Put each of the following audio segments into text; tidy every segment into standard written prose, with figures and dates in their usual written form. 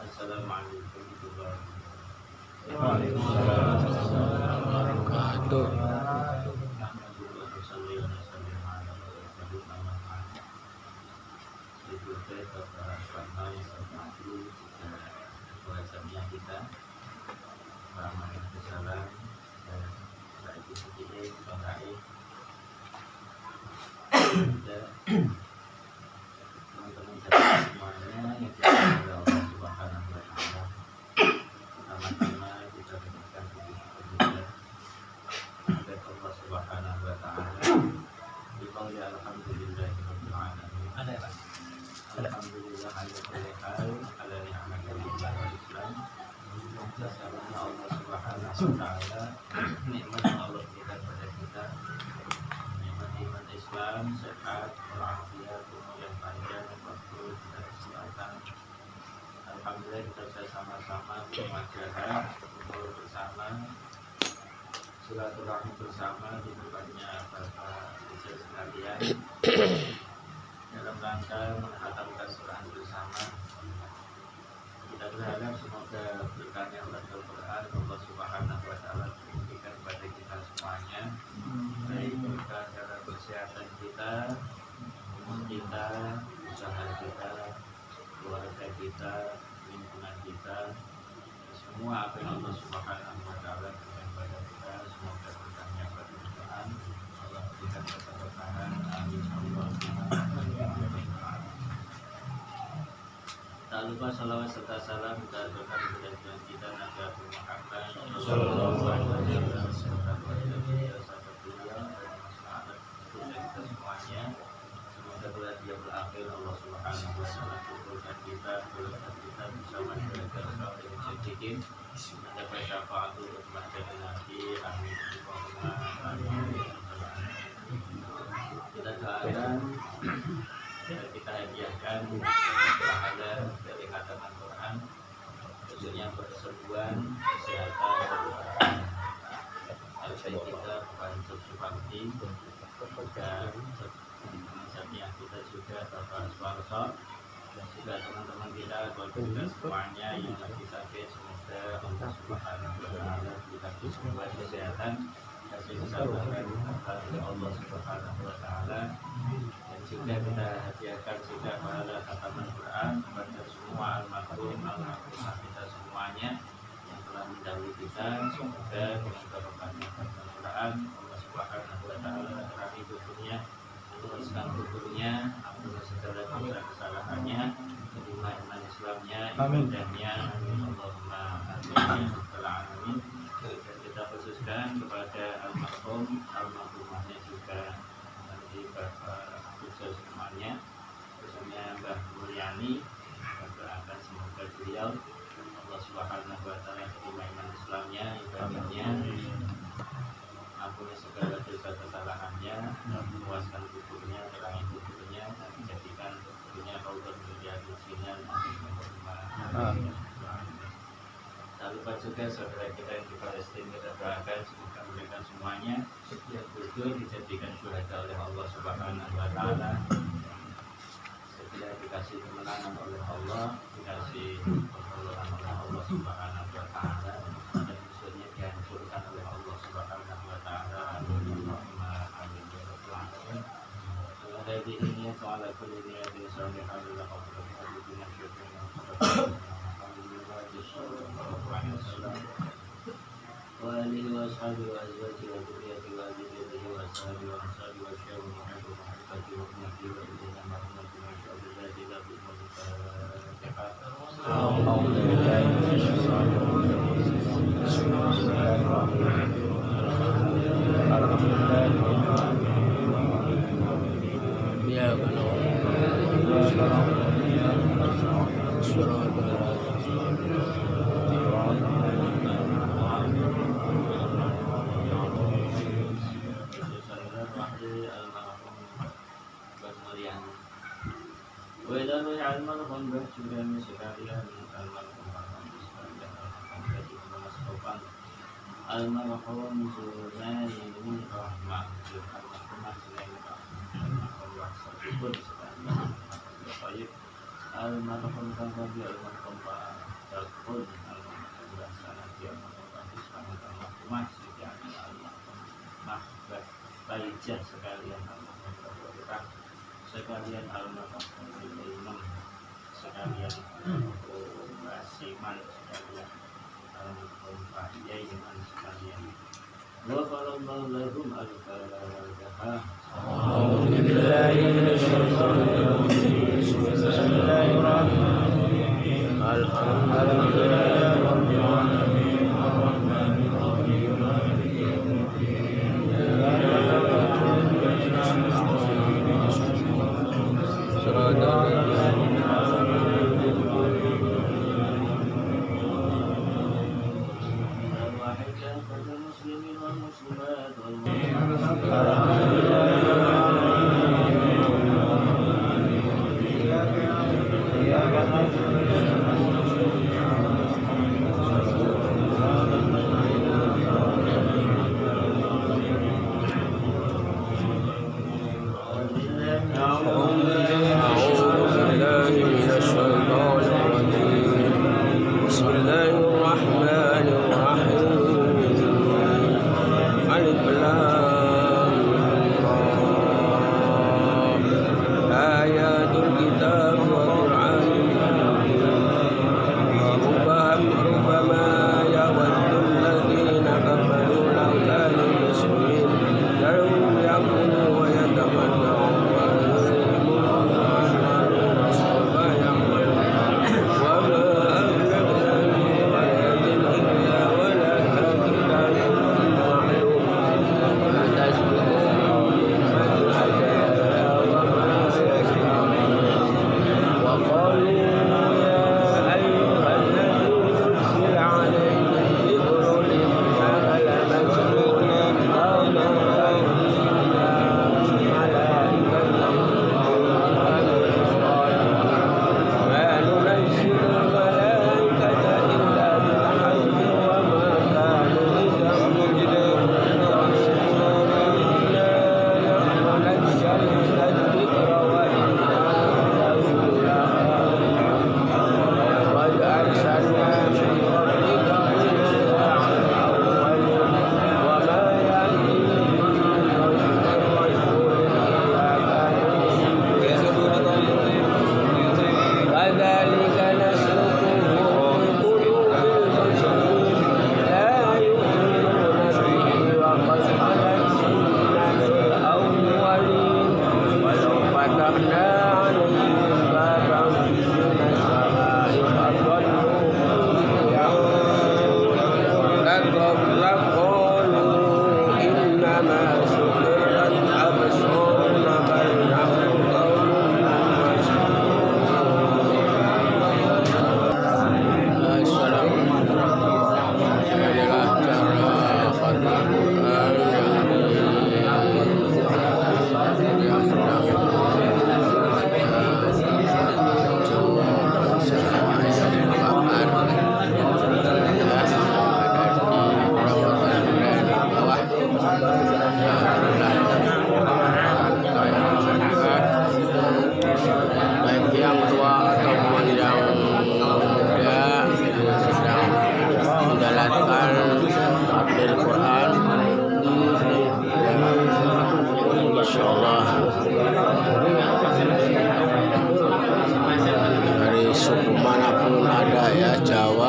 Assalamualaikum warahmatullahi wabarakatuh. Waalaikumsalam warahmatullahi wabarakatuh. Kita Rahman Salam dan Baik Sedikit Baik teman-teman saya semuanya yang dimuliakan Allah Subhanahu wa Ta'ala. Pertama-tama kita berikan puji syukur kepada Allah Subhanahu wa Ta'ala. Diqauli alhamdulillahirabbil alamin. Alhamdulillah ala kulli hal ala ni'matil Islam. Assalamualaikum Allah Subhanahu wa Ta'ala. Nikmat Allah berikan pada kita nikmat iman Islam, sehat, walafiat, umur yang panjang, waktu dan kesehatan. Alhamdulillah kita bisa sama-sama bermajalah, kumpul bersama, silaturahmi bersama di tempatnya Bapak Ibu sekalian dalam rangka menghatamkan surah bersama. Kita berharap semoga berkahnya Al-Quran Allah Subhanahu wa Ta'ala berikan kepada kita semuanya, baik berkah dalam kesehatan kita, umur kita, usaha kita, keluarga kita, lingkungan kita, semua apa yang Allah Subhanahu wa Ta'ala berikan kepada kita, semoga berkahnya Al-Quran Allah berikan keberkahan. Amin. Tak lupa salawat serta salam kita aturkan kepada Tuhan kita Nabi Muhammad Sallallahu Alaihi Wasallam serta kepada beliau, sahabat beliau dan masyarakat kita semuanya. Semoga dia berakhir Allah Subhanahu Wa Taala kumpulkan kita bersama dengan saudara sedikit mendapat syafaat untuk masyarakat Nabi. Amin. Kita doakan kita hadiahkan pahala dari khataman Quran, khususnya persembuhan, kesehatan, harusnya kita Pak Supati dan teman-teman kita juga Bapak Suwarso dan juga teman-teman kita, keluarga semuanya yang lagi sakit, semoga Allah Subhanahu wa Ta'ala berikan kesembuhan, kesehatan, kasih kesabaran dari Allah Subhanahu wa Ta'ala. Juga kita hadiahkan juga pahala khataman Quran kepada semua almarhumah kita semuanya yang telah mendahului kita. Semoga dengan barokahnya khataman Quran Allah Subhanahu wa Ta'ala terakhir kuburnya, luruskan kuburnya, ampuni segala dosa kesalahannya, terima iman Islamnya, ibadahnya, Allahumma amin. Dan kita khususkan kepada almarhumahnya juga nanti Bapak semuanya, khususnya Mbah Mulyani, doakan semoga beliau Allah Subhanahu wa Ta'ala terima iman Islamnya, ibadahnya, ampuni segala dosa kesalahannya, memuaskan kuburnya, terangi kuburnya, dan menjadikan kuburnya raudhah min riyadhil janah. Tak lupa juga saudara kita yang di Palestina, kita doakan semoga mereka semuanya yang gugur dijadikan syuhada oleh Allah Subhanahu wa Ta'ala, segera dikasih kemenangan oleh Allah, dikasih pertolongan oleh Allah Subhanahu wa Ta'ala, dan musuhnya dihancurkan oleh Allah Subhanahu wa Ta'ala. Allahumma amin ya rabbal alamin. Alladzi inni ta'ala kulli niyatin salihah la qabla bihadina syukur wa alihi wa ashabihi wa azwajihi wa dhurriyyatihi wa dhurriyyatihi wa ashabihi wa ashabihi wa syai'un muhibbu muhibbati wa ummati wa idina mahmudi wa syai'un la Almarhum Zulai ini rahmat almarhumah Zulai rahmat Allah Tayyib almarhum Kang Rabi almarhum Pak Dakun almarhum Rasana almarhum Pak Selamat almarhum Mas almarhum Mahbah Taijah sekalian almarhum Pak sekalian almarhum Imam sekalian almarhum Siman sekalian almarhum Pak Yaiman sekalian wafalallahu lahum al-fatihah. A'udzu billahi minasyaitonir rajim. Bismillahirrahmanirrahim. Alhamdulillahi rabbil alamin arrahmanir rahim maliki yaumiddin. Iyyaka na'budu wa iyyaka nasta'in. Shiratal ladzina المسلمين والمسلمات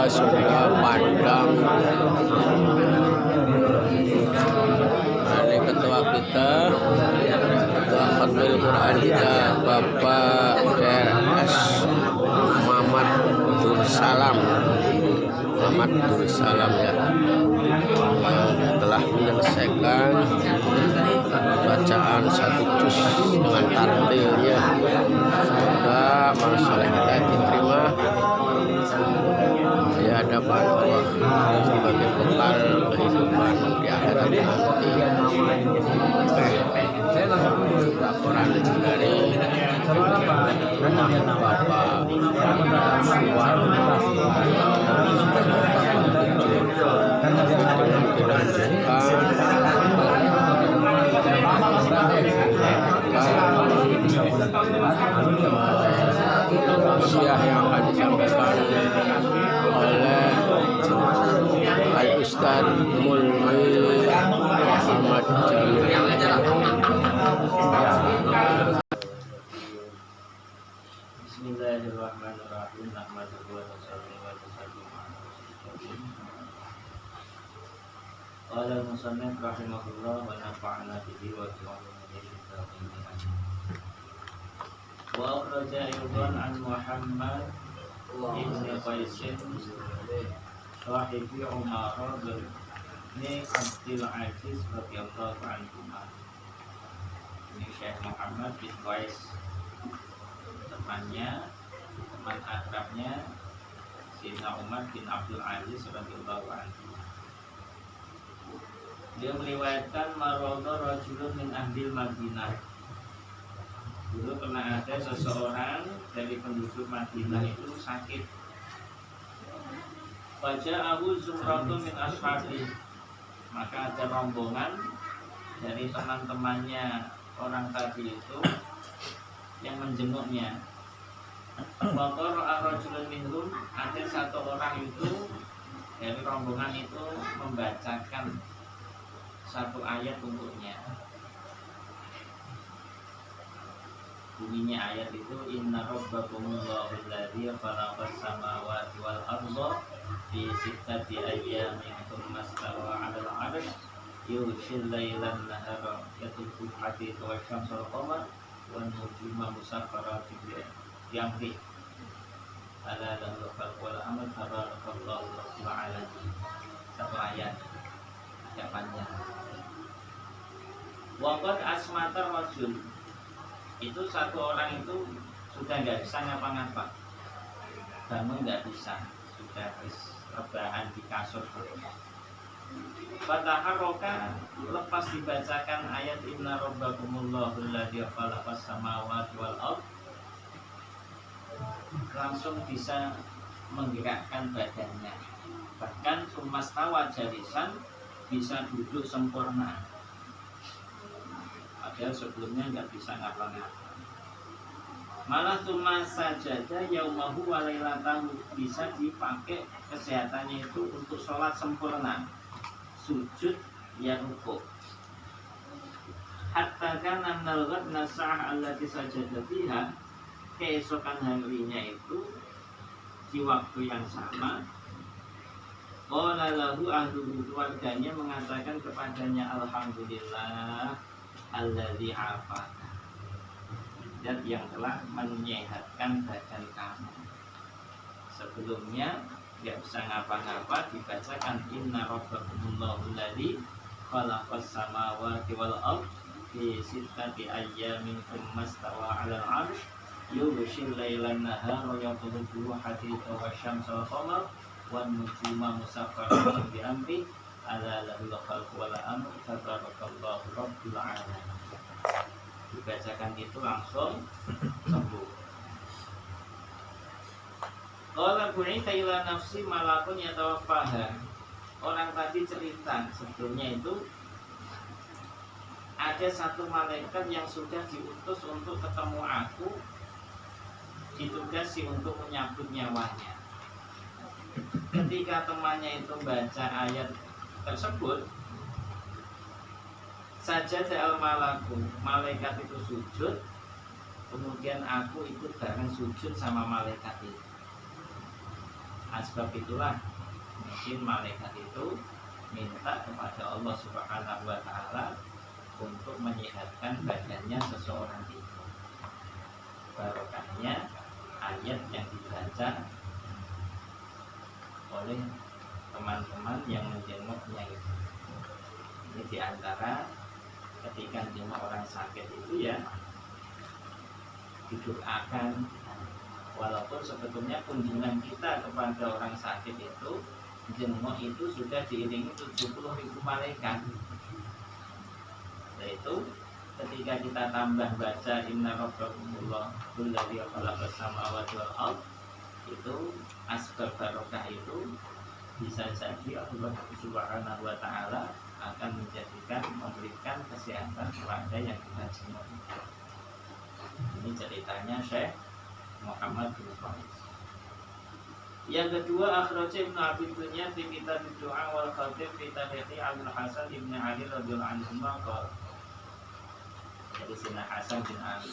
Sunda, Padang. Ini ketua kita, ketua Khatmil Quran kita, Bapak RS Muhammad Dursalam. Muhammad Dursalam ya, telah menyelesaikan bacaan satu juz dengan tartilnya. Semoga amal soleh kita diterima di hadapan Allah sebagai bekal kehidupan di akhirat nanti. Laporan dari Bapak Suwar dilanjutkan tausiah yang akan disampaikan oleh Al Ustaz Mulwi Muhammad Jamil. Bismillahirrahmanirrahim. Nahmaduhu wa nusalli wa nusallimu ala rasulillah. Qala al-musannif rahimahullah wa nafa'ana bihi wa bi ulumihi wa akhraja aydan an Muhammad ibn Qais sahibi Umar bin Abdul Aziz radhiyallahu anhu. Ini Syekh Muhammad bin Qais, teman akrabnya Sayyidina Umar bin Abdul Aziz radhiyallahu anhu. Dia meriwayatkan maradha rajulun min ahlil Madinah. Dulu pernah ada seseorang dari penduduk Madinah itu sakit. Faja'ahu zumratun min ashabi. Maka ada rombongan dari teman-temannya orang tadi itu yang menjenguknya. Waqara ar-rajulun minhum, ada satu orang itu dari rombongan itu membacakan satu ayat untuknya. Bunyinya ayat itu, inna rabbakumullahu alladzi khalaqas samawati wal arda fi sittati ayyamin tsumma istawa 'alal 'arsy yughshil laila an-nahara yatlubu al-haditha wasyamsa wal-qamara wan nujuma musakhkharatin bi amrihi ala lahu al-khalqu wal amru tabarakallahu rabbul alamin. Satu ayat agak panjang. Waqad asmatar rajul, itu satu orang itu sudah nggak bisa ngapa-ngapa, bangun nggak bisa, sudah rebahan di kasur terus. Fataharroka, lepas dibacakan ayat inna rabbakumullahu alladzi khalaqas samawati wal ardh, langsung bisa menggerakkan badannya, bahkan sumastawa jalisan, bisa duduk sempurna. Padahal sebelumnya nggak bisa ngapa-ngapa. Malah cuma sajadah yaumahu wa lailatahu, bisa dipakai kesehatannya itu untuk sholat sempurna, sujud ya rukuk. Hatta kana nalghat nasah allati sajada fiha, keesokan harinya itu di waktu yang sama qala lahu ahluhu, keluarganya mengatakan kepadanya, alhamdulillah alladzi afaka, dan yang telah menyehatkan badan kamu. Sebelumnya nggak bisa ngapa-ngapa, dibacakan inna rabbakumullahu alladzi khalaqas samawati wal ardh fi sittati ayyamin tsumma istawa 'alal 'arsy yughshil laila an-nahara yatlubu haditha wasyamsa wal qamara wan nujuma musakhkharatin bi amrihi ala lahul khalqu wal amru tabarakallahu rabbul alamin. Dibacakan itu langsung sembuh. Qala bu'itha ila nafsi malakun yatawaffaha. Orang tadi cerita sebelumnya itu ada satu malaikat yang sudah diutus untuk ketemu aku, ditugasi untuk menyambut nyawanya. Ketika temannya itu baca ayat tersebut, saja al-malaku, malaikat itu sujud, kemudian aku ikut bareng sujud sama malaikat itu. Sebab itulah mungkin malaikat itu minta kepada Allah Subhanahu wa Ta'ala untuk menyehatkan badannya seseorang itu. Barokahnya ayat yang dibaca oleh teman-teman yang menjenguknya itu. Ini diantara ketika menjenguk orang sakit itu ya, didoakan. Walaupun sebetulnya kunjungan kita kepada orang sakit itu, jenguk itu sudah diiringi 70.000 malaikat. Yaitu ketika kita tambah baca inna rabbakumullahu alladzi khalaqas samawati wal ardh, itu asbab barokah itu bisa jadi Allah Subhanahu wa Ta'ala akan memberikan kesehatan kepada yang kita jenguk. Ini ceritanya Syekh Muhammad bin Qais. Yang kedua, akhraja Ibnu Abi Dunya fi kitab doa wal khatib fi tariqi Abdul Hasan ibn Ali radhiyallahu anhu qala. Jadi Sayyidina Hasan bin Ali.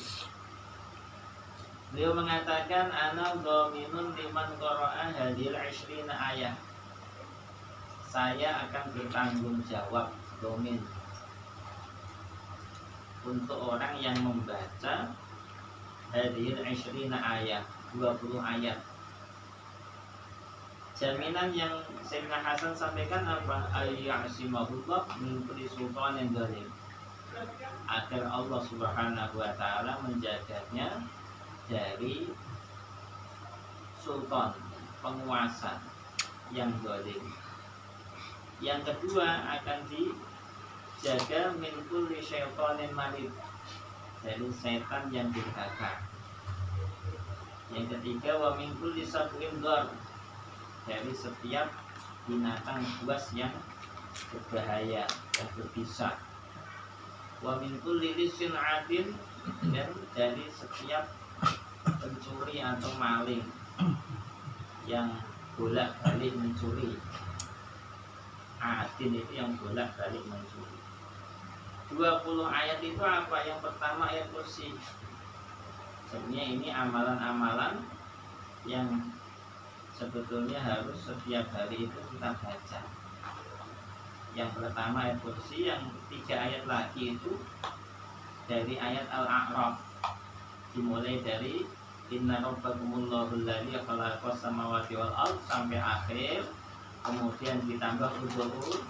Beliau mengatakan ana dhaminun liman qara'a hadhil 20 ayat. Saya akan bertanggung jawab dhamin untuk orang yang membaca hadhil 20 ayat, 20 ayat. Jaminan yang Sayyidina Hasan sampaikan apa? Ayyasimahullah min kulli sultanin zalim. Agar Allah Subhanahu wa taala menjaganya dari sultan, penguasa yang zalim. Yang kedua akan dijaga min kulli syaitanin marid, dari setan yang durhaka. Yang ketiga wa min kulli sab'in dhar, dari setiap binatang buas yang berbahaya dan berbisa. Wa min kulli lisin adin, dan dari setiap pencuri atau maling yang bolak-balik mencuri. Adin itu yang bolak-balik mencuri. 20 ayat itu apa? Yang pertama ayat kursi. Sebenarnya ini amalan-amalan yang sebetulnya harus setiap hari itu kita baca. Yang pertama ayat kursi, yang 3 ayat lagi itu dari ayat Al-A'raf, dimulai dari inna rabbakumullahu alladzi khalaqas samawati wal ardh sampai akhir, kemudian ditambah udhuru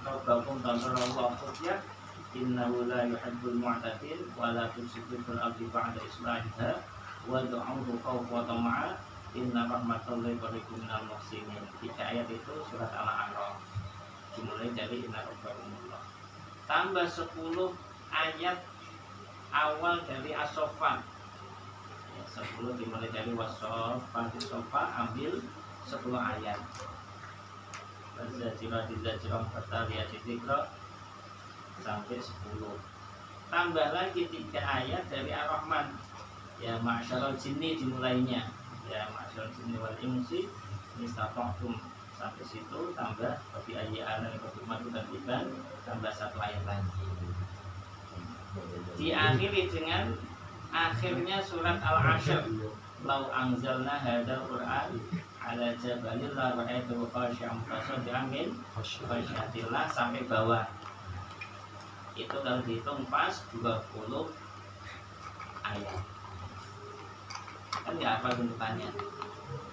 rabbakum tantarallahu khufyah innahu la yuhibbul mu'tadin wa la tusidu fil ardi ba'da islahiha wa du'uhu khawfa wa tama'a inna rahmatallahi qaribun minal muhsinin. 3 ayat itu surat Al-A'raf, dimulai dari inna rabbakumullah. Tambah 10 ayat awal dari As-Saffat. 10 dimulai dari was-saffati saffa, ambil 10 ayat. Zajirah fataliyati dzikra sampai 10. Tambah lagi 3 ayat dari Ar-Rahman. Ya ma'syaral jinni dimulainya. Ya ma'syaral jinni wal insi istata'tum, sampai situ tambah bagi ayat ala dan tambah 1 ayat lagi. Diakhiri dengan akhirnya surat Al-Ashr. Lau anzalna hadzal Qur'an ala jabalil la ra'aytu khashi'an mutasaddian min khasyatillah sampai bawah. Itu kalau dihitung pas 20 ayat. Kan nggak apa bentukannya.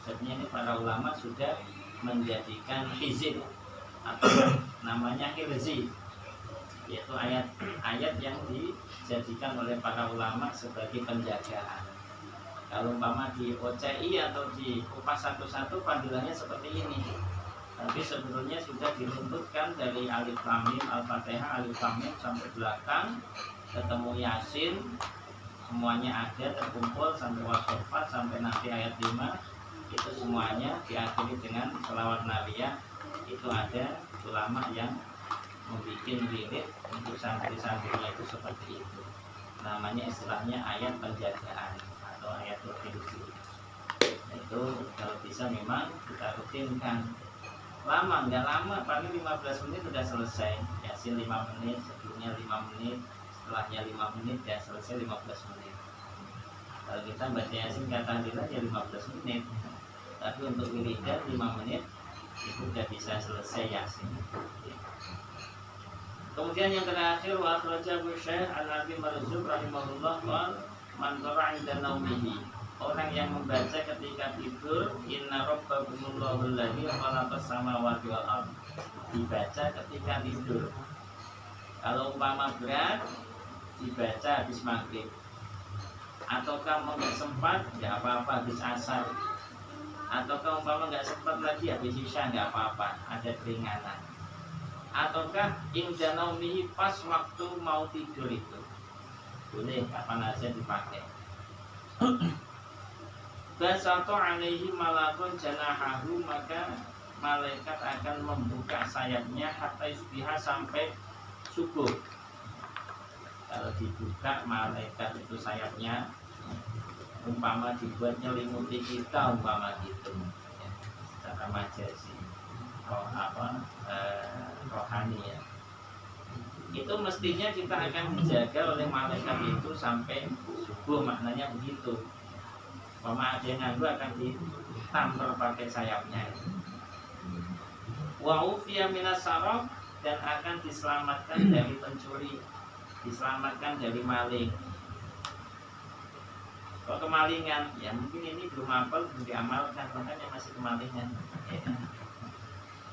Sebenarnya ini para ulama sudah menjadikan hizib atau namanya hirzi, yaitu ayat-ayat yang dijadikan oleh para ulama sebagai penjagaan. Kalau umpama di OCI atau di kupas satu-satu panggilannya seperti ini, tapi sebetulnya sudah diruntutkan dari alif lam mim al-fatihah alif lam mim sampai belakang ketemu yasin, semuanya ada terkumpul sampai wasofat sampai nanti ayat 5, itu semuanya diakhiri dengan selawat nabiyah. Itu ada ulama yang membuat wirid untuk santri-santrinya itu seperti itu. Namanya istilahnya ayat penjagaan atau ayat urgensi. Itu kalau bisa memang kita rutinkan. Lama, nggak lama, paling 15 menit sudah selesai. Yasin 5 menit, sebelumnya 5 menit, setelahnya 5 menit, ya selesai 15 menit. Kalau kita baca Yasin kata Alhamdulillah ya 15 menit. Tapi untuk wiridan 5 menit itu sudah bisa selesai Yasin. Kemudian yang terakhir wa akhrajahu Syekh Al-Abi Marzuq rahimahullah qala man qara'a 'inda naumihi, orang yang membaca ketika tidur inna rabbakumullahu alladzi khalaqas samawati wal ardh, dibaca ketika tidur. Kalau umpama berat dibaca habis maghrib, atau kamu nggak sempat nggak apa-apa habis asar, atau kamu umpama nggak sempat lagi habis isya nggak apa-apa, ada keringanan. Ataukah inda naumihi, pas waktu mau tidur itu boleh kapan aja dipakai. Basatu alaihi malakun janahahu, maka malaikat akan membuka sayapnya hatta isbiha, sampai subuh. Kalau dibuka malaikat itu sayapnya umpama dibuat nyelimuti kita umpama gitu ya, secara majazi rohani ya, itu mestinya kita akan dijaga oleh malaikat itu sampai subuh, maknanya begitu. Umpama ada yang nganggu akan ditampar pakai sayapnya. Wa ufiya minas saraf, dan akan diselamatkan dari pencuri, diselamatkan dari maling. Kalau kemalingan, ya mungkin ini belum hafal, belum diamalkan, makanya masih kemalingan. Ya.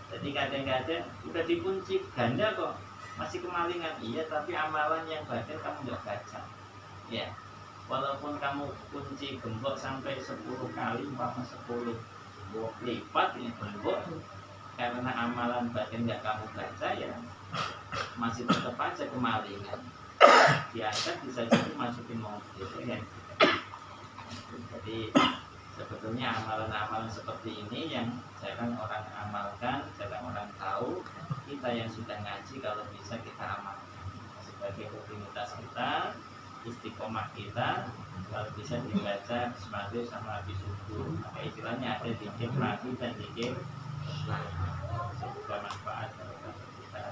Jadi kadang-kadang udah dikunci ganda kok, masih kemalingan. Iya, tapi amalan yang batin kamu nggak baca. Ya, walaupun kamu kunci gembok sampai 10 kali, 10 lipat ini gembok, karena amalan batin nggak kamu baca ya, masih tetap aja kemalingan. Diangkat bisa jadi masukin mobil ya. Jadi sebetulnya amalan-amalan seperti ini yang jarang orang amalkan, jarang orang tahu. Kita yang sudah ngaji kalau bisa kita amalkan sebagai rutinitas kita, istiqomah kita. Kalau bisa dibaca semadu sama habis subuh, maka istilahnya ada zikir pagi dan zikir semoga manfaat kalau kita